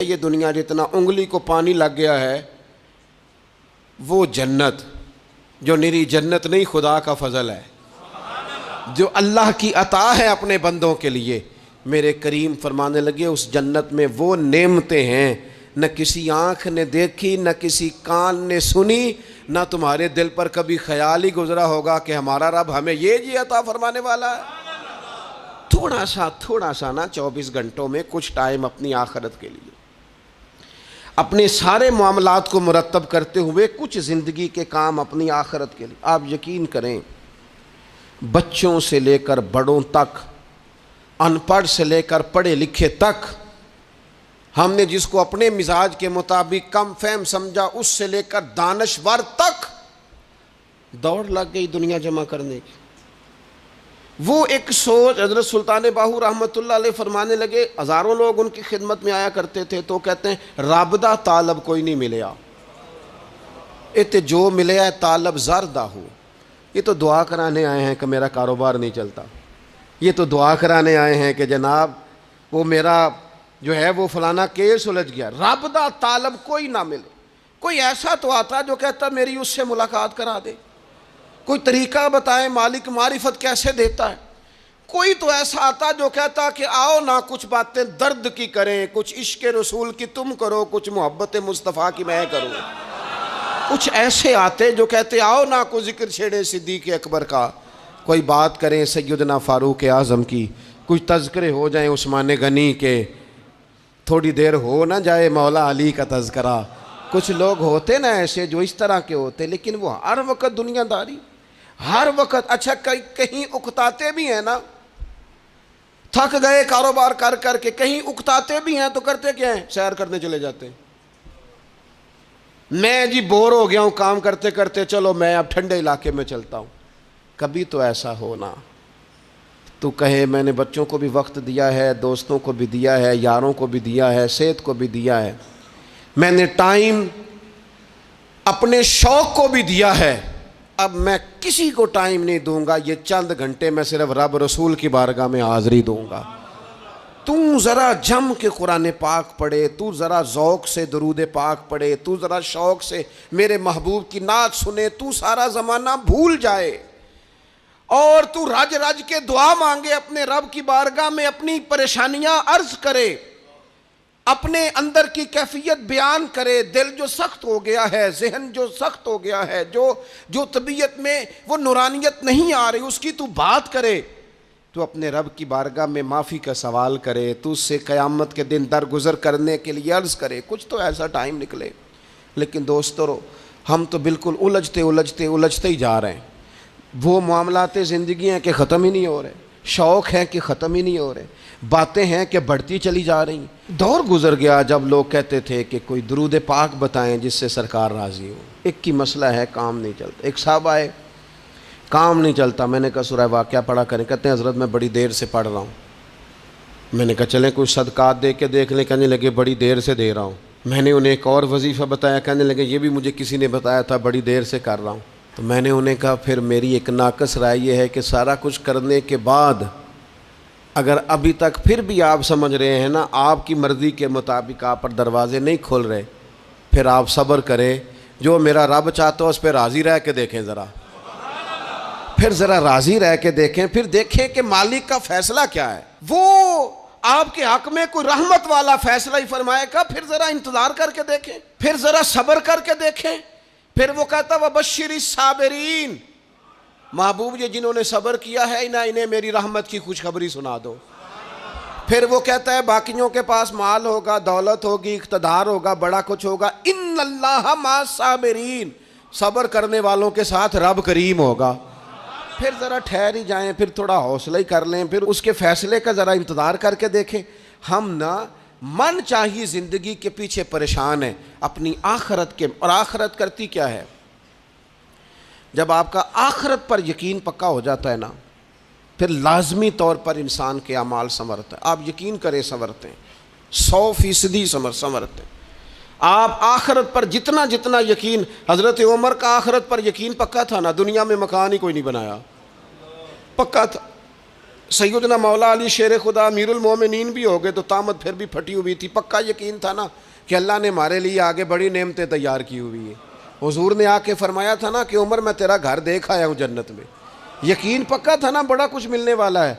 یہ دنیا جتنا انگلی کو پانی لگ گیا ہے وہ جنت، جو نری جنت نہیں، خدا کا فضل ہے، جو اللہ کی عطا ہے اپنے بندوں کے لیے۔ میرے کریم فرمانے لگے اس جنت میں وہ نعمتیں ہیں نہ کسی آنکھ نے دیکھی، نہ کسی کان نے سنی، نہ تمہارے دل پر کبھی خیال ہی گزرا ہوگا کہ ہمارا رب ہمیں یہ عطا فرمانے والا ہے۔ تھوڑا سا نا 24 گھنٹوں میں کچھ ٹائم اپنی آخرت کے لیے، اپنے سارے معاملات کو مرتب کرتے ہوئے کچھ زندگی کے کام اپنی آخرت کے لیے۔ آپ یقین کریں، بچوں سے لے کر بڑوں تک، ان پڑھ سے لے کر پڑھے لکھے تک، ہم نے جس کو اپنے مزاج کے مطابق کم فہم سمجھا اس سے لے کر دانشور تک دوڑ لگ گئی دنیا جمع کرنے کی۔ وہ ایک سوچ حضرت سلطان باہو رحمۃ اللہ علیہ فرمانے لگے، ہزاروں لوگ ان کی خدمت میں آیا کرتے تھے تو کہتے ہیں رابدہ طالب کوئی نہیں ملیا، ات جو ملیا ہے طالب زردہ ہو۔ یہ تو دعا کرانے آئے ہیں کہ میرا کاروبار نہیں چلتا، یہ تو دعا کرانے آئے ہیں کہ جناب وہ میرا جو ہے وہ فلانا کیس سلجھ گیا۔ رابدہ طالب کوئی نہ ملے۔ کوئی ایسا تو آتا جو کہتا میری اس سے ملاقات کرا دے، کوئی طریقہ بتائیں مالک معرفت کیسے دیتا ہے۔ کوئی تو ایسا آتا جو کہتا کہ آؤ نہ کچھ باتیں درد کی کریں، کچھ عشق رسول کی تم کرو، کچھ محبت مصطفیٰ کی میں کروں۔ کچھ ایسے آتے جو کہتے آؤ نہ کوئی ذکر چھیڑے صدیق اکبر کا، کوئی بات کریں سیدنا فاروق اعظم کی، کچھ تذکرے ہو جائیں عثمان غنی کے، تھوڑی دیر ہو نہ جائے مولا علی کا تذکرہ۔ کچھ لوگ ہوتے نا ایسے جو اس طرح کے ہوتے، لیکن وہ ہر وقت دنیا داری، ہر وقت اچھا کہیں اکتاتے بھی ہیں نا، تھک گئے کاروبار کر کر کے، کہیں اکتاتے بھی ہیں تو کرتے کیا ہیں، سیر کرنے چلے جاتے ہیں۔ میں جی بور ہو گیا ہوں کام کرتے کرتے، چلو میں اب ٹھنڈے علاقے میں چلتا ہوں۔ کبھی تو ایسا ہونا تو کہے میں نے بچوں کو بھی وقت دیا ہے، دوستوں کو بھی دیا ہے، یاروں کو بھی دیا ہے، صحت کو بھی دیا ہے، میں نے ٹائم اپنے شوق کو بھی دیا ہے، اب میں کسی کو ٹائم نہیں دوں گا، یہ چند گھنٹے میں صرف رب رسول کی بارگاہ میں حاضری دوں گا۔ تو ذرا جم کے قرآن پاک پڑھے، تو ذرا ذوق سے درود پاک پڑھے، تو ذرا شوق سے میرے محبوب کی نعت سنے، تو سارا زمانہ بھول جائے اور تو رج رج کے دعا مانگے اپنے رب کی بارگاہ میں، اپنی پریشانیاں عرض کرے، اپنے اندر کی کیفیت بیان کرے۔ دل جو سخت ہو گیا ہے، ذہن جو سخت ہو گیا ہے، جو طبیعت میں وہ نورانیت نہیں آ رہی، اس کی تو بات کرے، تو اپنے رب کی بارگاہ میں معافی کا سوال کرے، تو اس سے قیامت کے دن درگزر کرنے کے لیے عرض کرے، کچھ تو ایسا ٹائم نکلے۔ لیکن دوستو ہم تو بالکل الجھتے ہی جا رہے ہیں۔ وہ معاملات زندگی ہیں کہ ختم ہی نہیں ہو رہے، شوق ہیں کہ ختم ہی نہیں ہو رہے، باتیں ہیں کہ بڑھتی چلی جا رہی ہیں۔ دور گزر گیا جب لوگ کہتے تھے کہ کوئی درود پاک بتائیں جس سے سرکار راضی ہو۔ ایک کی مسئلہ ہے کام نہیں چلتا، ایک صاحب آئے کام نہیں چلتا، میں نے کہا سورہ واقعہ پڑھا کریں، کہتے ہیں حضرت میں بڑی دیر سے پڑھ رہا ہوں۔ میں نے کہا چلیں کچھ صدقات دے کے دیکھ لیں، کہنے لگے بڑی دیر سے دے رہا ہوں۔ میں نے انہیں ایک اور وظیفہ بتایا، کہنے لگے یہ بھی مجھے کسی نے بتایا تھا، بڑی دیر سے کر رہا ہوں۔ تو میں نے انہیں کہا پھر میری ایک ناقص رائے یہ ہے کہ سارا کچھ کرنے کے بعد اگر ابھی تک پھر بھی آپ سمجھ رہے ہیں نا آپ کی مرضی کے مطابق آپ پر دروازے نہیں کھل رہے، پھر آپ صبر کریں، جو میرا رب چاہتا ہے اس پہ راضی رہ کے دیکھیں، پھر ذرا راضی رہ کے دیکھیں، پھر دیکھیں کہ مالک کا فیصلہ کیا ہے۔ وہ آپ کے حق میں کوئی رحمت والا فیصلہ ہی فرمائے گا، پھر ذرا انتظار کر کے دیکھیں، پھر ذرا صبر کر کے دیکھیں۔ پھر وہ کہتا وَبَشِّرِ الصَّابِرِينَ، محبوب یہ جنہوں نے صبر کیا ہے انہیں میری رحمت کی خوشخبری سنا دو۔ پھر وہ کہتا ہے باقیوں کے پاس مال ہوگا، دولت ہوگی، اقتدار ہوگا، بڑا کچھ ہوگا، ان اللہ مع الصابرین، صبر کرنے والوں کے ساتھ رب کریم ہوگا۔ پھر ذرا ٹھہر ہی جائیں، پھر تھوڑا حوصلہ ہی کر لیں، پھر اس کے فیصلے کا ذرا انتظار کر کے دیکھیں۔ ہم نہ من چاہیے زندگی کے پیچھے پریشان ہیں اپنی آخرت کے، اور آخرت کرتی کیا ہے؟ جب آپ کا آخرت پر یقین پکا ہو جاتا ہے نا، پھر لازمی طور پر انسان کے اعمال سنورتے ہیں۔ آپ یقین کریں سنورتے ہیں، 100% سنورتے ہیں۔ آپ آخرت پر جتنا یقین، حضرت عمر کا آخرت پر یقین پکا تھا نا، دنیا میں مکان ہی کوئی نہیں بنایا، پکا تھا۔ سیدنا مولا علی شیر خدا امیر المومنین بھی ہو گئے تو طامت پھر بھی پھٹی ہوئی تھی. پکا یقین تھا نا کہ اللہ نے ہمارے لیے آگے بڑی نعمتیں تیار کی ہوئی ہیں. حضور نے آ کے فرمایا تھا نا کہ عمر میں تیرا گھر دیکھ آیا ہوں جنت میں. یقین پکا تھا نا بڑا کچھ ملنے والا ہے.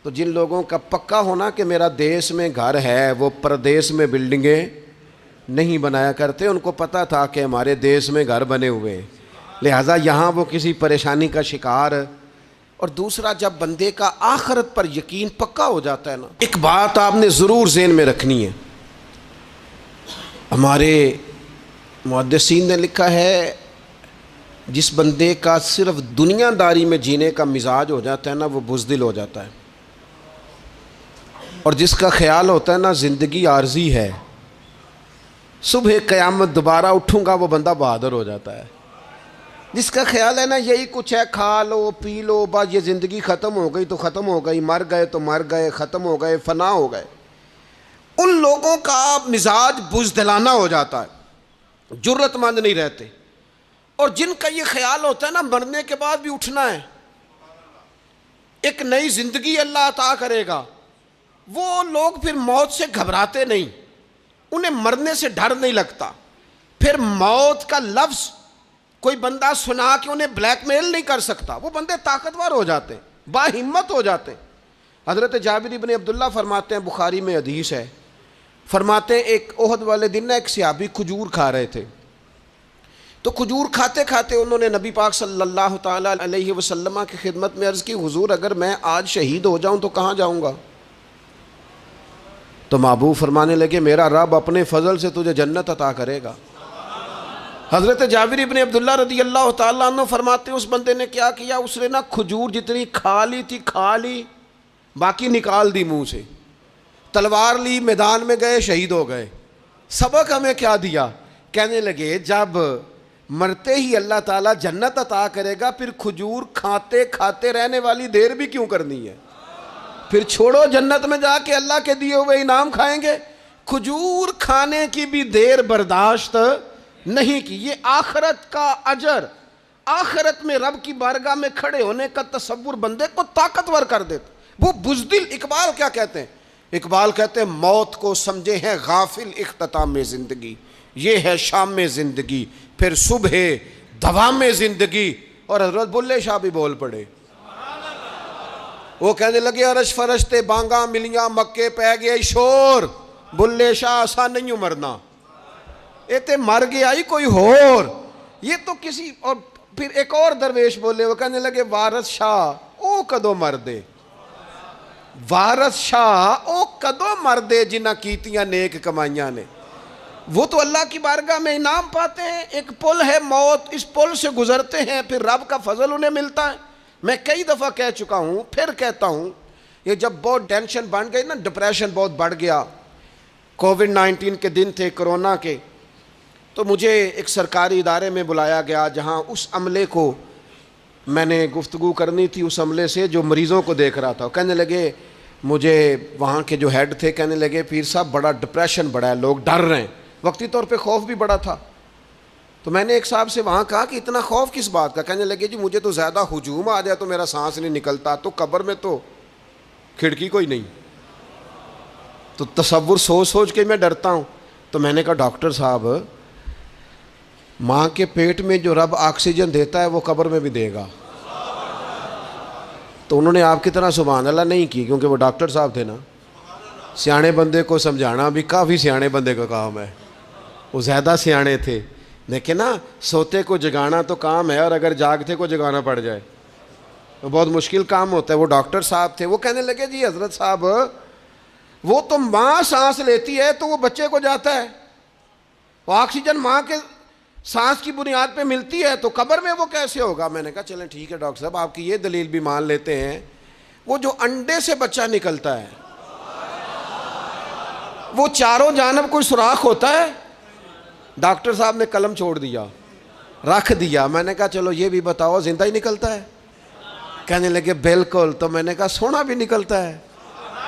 تو جن لوگوں کا پکا ہونا کہ میرا دیس میں گھر ہے وہ پردیس میں بلڈنگیں نہیں بنایا کرتے. ان کو پتہ تھا کہ ہمارے دیس میں گھر بنے ہوئے ہیں, لہٰذا یہاں وہ کسی پریشانی کا شکار. اور دوسرا, جب بندے کا آخرت پر یقین پکا ہو جاتا ہے نا, ایک بات آپ نے ضرور ذہن میں رکھنی ہے. ہمارے محدثین نے لکھا ہے جس بندے کا صرف دنیا داری میں جینے کا مزاج ہو جاتا ہے نا وہ بزدل ہو جاتا ہے, اور جس کا خیال ہوتا ہے نا زندگی عارضی ہے, صبح قیامت دوبارہ اٹھوں گا, وہ بندہ بہادر ہو جاتا ہے. جس کا خیال ہے نا یہی کچھ ہے, کھا لو پی لو بس, یہ زندگی ختم ہو گئی تو ختم ہو گئی, مر گئے تو مر گئے, ختم ہو گئے, فنا ہو گئے, ان لوگوں کا مزاج بزدلانہ ہو جاتا ہے, جرت مند نہیں رہتے. اور جن کا یہ خیال ہوتا ہے نا مرنے کے بعد بھی اٹھنا ہے, ایک نئی زندگی اللہ عطا کرے گا, وہ لوگ پھر موت سے گھبراتے نہیں, انہیں مرنے سے ڈر نہیں لگتا. پھر موت کا لفظ کوئی بندہ سنا کہ انہیں بلیک میل نہیں کر سکتا, وہ بندے طاقتور ہو جاتے, باہمت ہو جاتے. حضرت جابر بن عبداللہ فرماتے ہیں, بخاری میں حدیث ہے, فرماتے ہیں ایک احد والے دن نا ایک صحابی کھجور کھا رہے تھے, تو کھجور کھاتے کھاتے انہوں نے نبی پاک صلی اللہ تعالیٰ علیہ وسلم کی خدمت میں عرض کی, حضور اگر میں آج شہید ہو جاؤں تو کہاں جاؤں گا؟ تو محبوب فرمانے لگے میرا رب اپنے فضل سے تجھے جنت عطا کرے گا. حضرت جابر ابن عبداللہ رضی اللہ تعالیٰ عنہ فرماتے ہیں اس بندے نے کیا کیا, اس نے نا کھجور جتنی کھا لی تھی کھا لی, باقی نکال دی منہ سے, تلوار لی, میدان میں گئے, شہید ہو گئے. سبق ہمیں کیا دیا؟ کہنے لگے جب مرتے ہی اللہ تعالیٰ جنت عطا کرے گا, پھر کھجور کھاتے کھاتے رہنے والی دیر بھی کیوں کرنی ہے؟ پھر چھوڑو, جنت میں جا کے اللہ کے دیے ہوئے انعام کھائیں گے. کھجور کھانے کی بھی دیر برداشت نہیں کی. یہ آخرت کا اجر, آخرت میں رب کی بارگاہ میں کھڑے ہونے کا تصور بندے کو طاقتور کر دیتا. وہ بزدل, اقبال کیا کہتے ہیں؟ اقبال کہتے ہیں موت کو سمجھے ہیں غافل اختتام میں زندگی, یہ ہے شام میں زندگی, پھر صبح دوام میں زندگی. اور حضرت بلے شاہ بھی بول پڑے, وہ کہنے لگے عرش فرشتے بانگاں ملیاں مکے پہ گئے شور, بلے شاہ آسان نہیں مرنا, ایتے مر گیا ہی کوئی ہور. یہ تو کسی اور. پھر ایک اور درویش بولے, وہ کہنے لگے وارث شاہ او کدو مردے, وارث شاہ او کدو مردے جنہ کیتیاں نیک کمائیاں نے. وہ تو اللہ کی بارگاہ میں انعام پاتے ہیں. ایک پل ہے موت, اس پل سے گزرتے ہیں, پھر رب کا فضل انہیں ملتا ہے. میں کئی دفعہ کہہ چکا ہوں, پھر کہتا ہوں, یہ جب بہت ٹینشن بن گئی نا, ڈپریشن بہت بڑھ گیا, کووڈ-19 کے دن تھے, کرونا کے, تو مجھے ایک سرکاری ادارے میں بلایا گیا جہاں اس عملے کو میں نے گفتگو کرنی تھی, اس عملے سے جو مریضوں کو دیکھ رہا تھا. کہنے لگے مجھے وہاں کے جو ہیڈ تھے, کہنے لگے پیر صاحب بڑا ڈپریشن بڑا ہے, لوگ ڈر رہے ہیں. وقتی طور پہ خوف بھی بڑا تھا. تو میں نے ایک صاحب سے وہاں کہا کہ اتنا خوف کس بات کا؟ کہنے لگے جی مجھے تو زیادہ ہجوم آ جائے تو میرا سانس نہیں نکلتا, تو قبر میں تو کھڑکی کوئی نہیں, تو تصور سوچ سوچ کے میں ڈرتا ہوں. تو میں نے کہا ڈاکٹر صاحب ماں کے پیٹ میں جو رب آکسیجن دیتا ہے وہ قبر میں بھی دے گا. تو انہوں نے آپ کی طرح سبحان اللہ نہیں کی, کیونکہ وہ ڈاکٹر صاحب تھے نا. سیانے بندے کو سمجھانا بھی کافی سیانے بندے کا کام ہے, وہ زیادہ سیانے تھے. لیکن نا سوتے کو جگانا تو کام ہے, اور اگر جاگتے کو جگانا پڑ جائے تو بہت مشکل کام ہوتا ہے. وہ ڈاکٹر صاحب تھے, وہ کہنے لگے جی حضرت صاحب وہ تو ماں سانس لیتی ہے تو وہ بچے کو جاتا ہے, وہ آکسیجن ماں کے سانس کی بنیاد پہ ملتی ہے, تو قبر میں وہ کیسے ہوگا؟ میں نے کہا چلیں ٹھیک ہے ڈاکٹر صاحب, آپ کی یہ دلیل بھی مان لیتے ہیں. وہ جو انڈے سے بچہ نکلتا ہے وہ چاروں جانب کوئی سوراخ ہوتا ہے؟ ڈاکٹر صاحب نے قلم چھوڑ دیا, رکھ دیا. میں نے کہا چلو یہ بھی بتاؤ زندہ ہی نکلتا ہے؟ کہنے لگے بالکل. تو میں نے کہا سونا بھی نکلتا ہے؟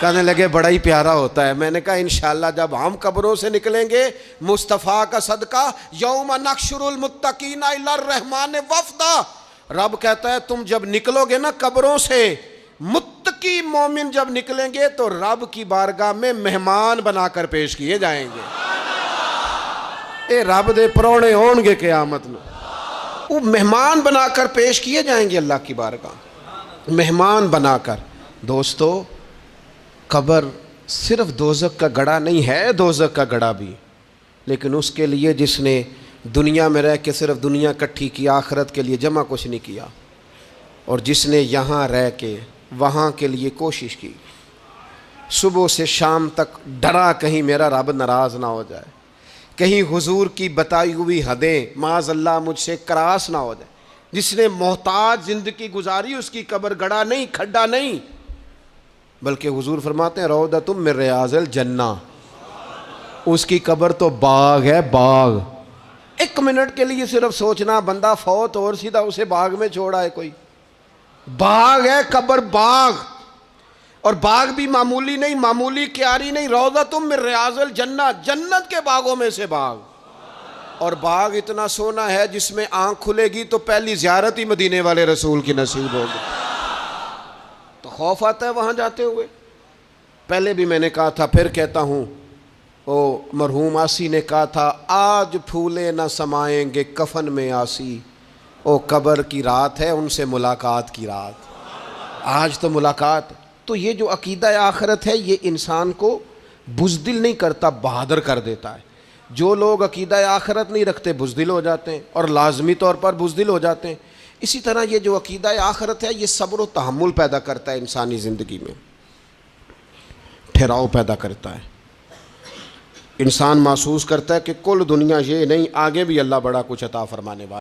کہنے لگے بڑا ہی پیارا ہوتا ہے. میں نے کہا انشاءاللہ جب ہم قبروں سے نکلیں گے مصطفیٰ کا صدقہ, یوم نحشر المتقین الی الرحمن وفدا, رب کہتا ہے تم جب نکلو گے نا قبروں سے متقین متقی مومن جب نکلیں گے تو رب کی بارگاہ میں مہمان بنا کر پیش کیے جائیں گے. اے رب دے پرونے ہون گے قیامت میں، وہ مہمان بنا کر پیش کیے جائیں گے اللہ کی بارگاہ، مہمان بنا کر. دوستو قبر صرف دوزخ کا گڑھا نہیں ہے، دوزخ کا گڑھا بھی، لیکن اس کے لیے جس نے دنیا میں رہ کے صرف دنیا کٹھی کی، آخرت کے لیے جمع کچھ نہیں کیا، اور جس نے یہاں رہ کے وہاں کے لیے کوشش کی، صبح سے شام تک ڈرا کہیں میرا رب ناراض نہ ہو جائے، کہیں حضور کی بتائی ہوئی حدیں معاذ اللہ مجھ سے کراس نہ ہو جائے. جس نے محتاج زندگی گزاری اس کی قبر گڑھا نہیں، کھڈا نہیں، بلکہ حضور فرماتے ہیں روضۃ من ریاض الجنہ، اس کی قبر تو باغ ہے، باغ. ایک منٹ کے لیے صرف سوچنا، بندہ فوت اور سیدھا اسے باغ میں چھوڑا ہے کوئی، باغ ہے قبر، باغ. اور باغ بھی معمولی نہیں، معمولی کیاری نہیں، روضۃ من ریاض الجنہ، جنت کے باغوں میں سے باغ. اور باغ اتنا سونا ہے جس میں آنکھ کھلے گی تو پہلی زیارت ہی مدینے والے رسول کی نصیب ہوگی. تو خوف آتا ہے وہاں جاتے ہوئے. پہلے بھی میں نے کہا تھا، پھر کہتا ہوں، او مرحوم آسی نے کہا تھا آج پھولے نہ سمائیں گے کفن میں آسی، او قبر کی رات ہے ان سے ملاقات کی رات. آج تو ملاقات. تو یہ جو عقیدہ آخرت ہے یہ انسان کو بزدل نہیں کرتا، بہادر کر دیتا ہے. جو لوگ عقیدہ آخرت نہیں رکھتے بزدل ہو جاتے ہیں، اور لازمی طور پر بزدل ہو جاتے ہیں. اسی طرح یہ جو عقیدہ آخرت ہے یہ صبر و تحمل پیدا کرتا ہے انسانی زندگی میں، ٹھہراؤ پیدا کرتا ہے. انسان محسوس کرتا ہے کہ کل دنیا یہ نہیں، آگے بھی اللہ بڑا کچھ عطا فرمانے والا.